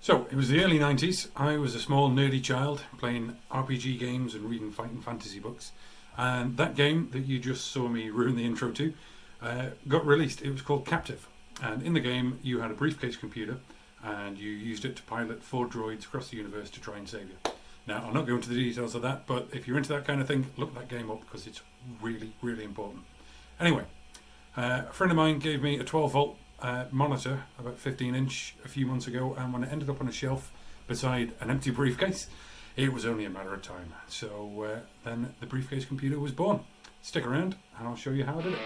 So, it was the early 90s. I was a small nerdy child playing RPG games and reading fighting fantasy books. And that game that you just saw me ruin the intro to got released. It was called Captive. And in the game, you had a briefcase computer and you used it to pilot 4 droids across the universe to try and save you. Now, I'll not go into the details of that, but if you're into that kind of thing, look that game up because it's really, really important. Anyway, a friend of mine gave me a 12-volt monitor, about 15-inch, a few months ago, and when it ended up on a shelf beside an empty briefcase, it was only a matter of time. So then the briefcase computer was born. Stick around and I'll show you how I did it.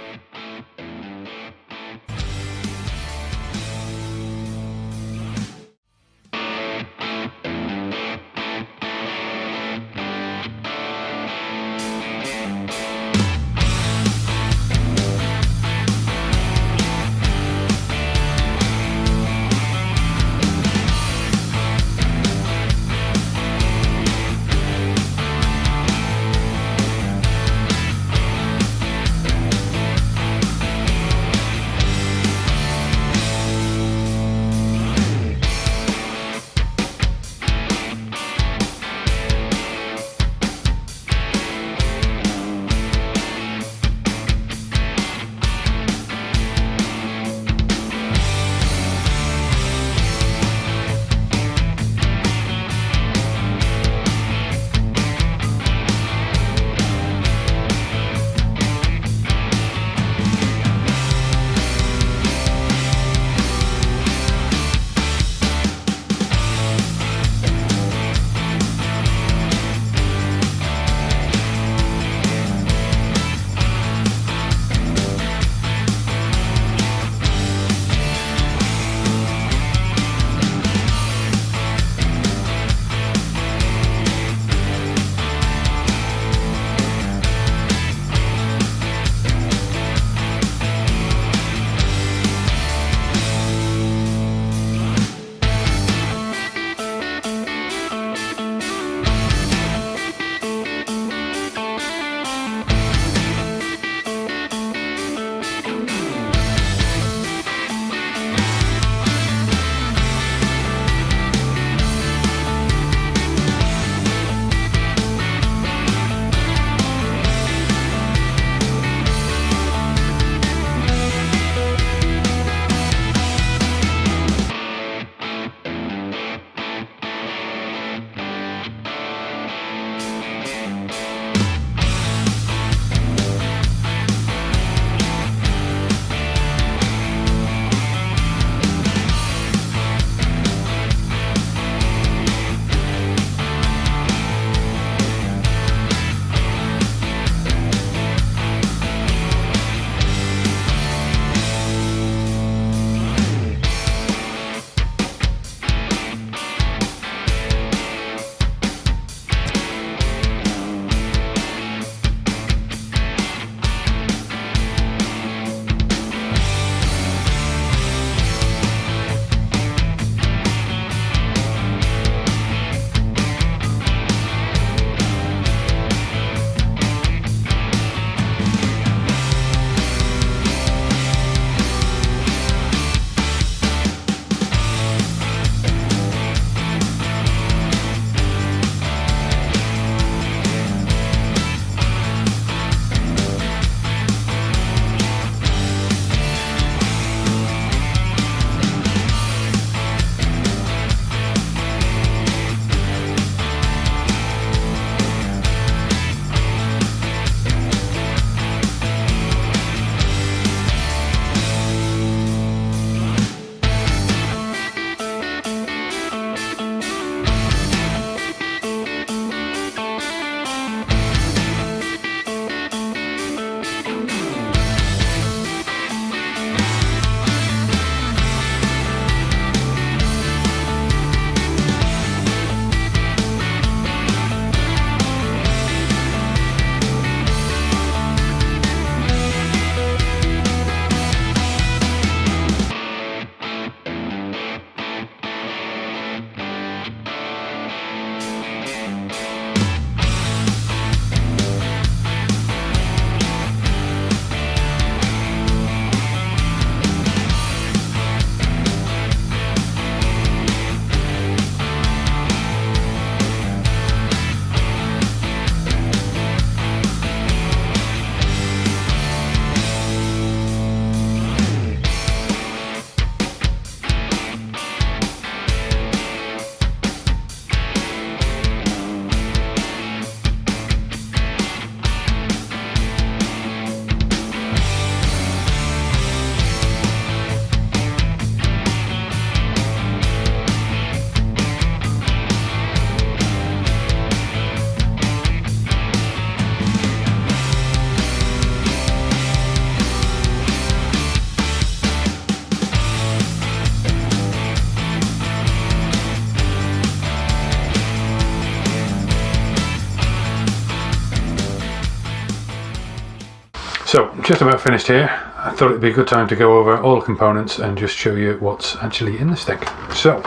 just about finished here. I thought it'd be a good time to go over all the components and just show you what's actually in this thing. So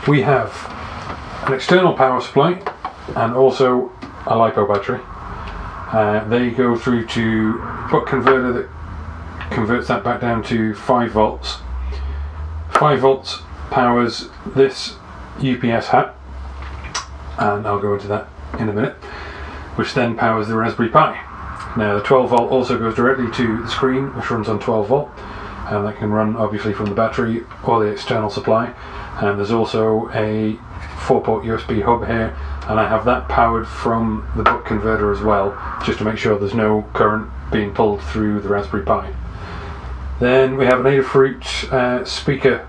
we have an external power supply and also a LiPo battery. They go through to buck converter that converts that back down to 5 volts. 5 volts powers this UPS hat, and I'll go into that in a minute, which then powers the Raspberry Pi. Now the 12 volt also goes directly to the screen, which runs on 12 volt, and that can run obviously from the battery or the external supply. And there's also a 4-port USB hub here, and I have that powered from the buck converter as well, just to make sure there's no current being pulled through the Raspberry Pi. Then we have an Adafruit speaker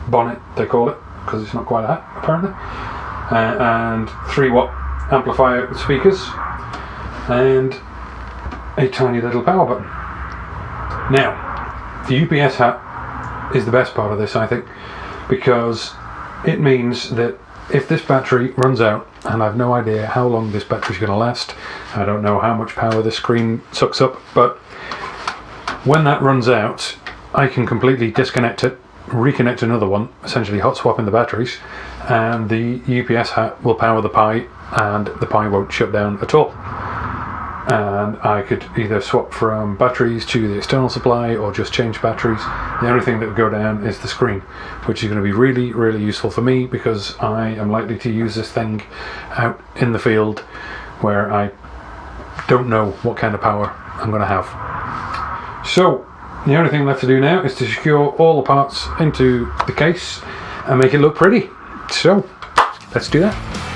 bonnet, they call it, because it's not quite a hat apparently, and 3-watt amplifier speakers, and a tiny little power button. Now, the UPS hat is the best part of this, I think, because it means that if this battery runs out, and I've no idea how long this battery's going to last, I don't know how much power this screen sucks up, but when that runs out, I can completely disconnect it, reconnect another one, essentially hot swapping the batteries, and the UPS hat will power the Pi, and the Pi won't shut down at all. And I could either swap from batteries to the external supply or just change batteries. The only thing that would go down is the screen, which is going to be really, really useful for me because I am likely to use this thing out in the field where I don't know what kind of power I'm going to have. So the only thing left to do now is to secure all the parts into the case and make it look pretty. So let's do that.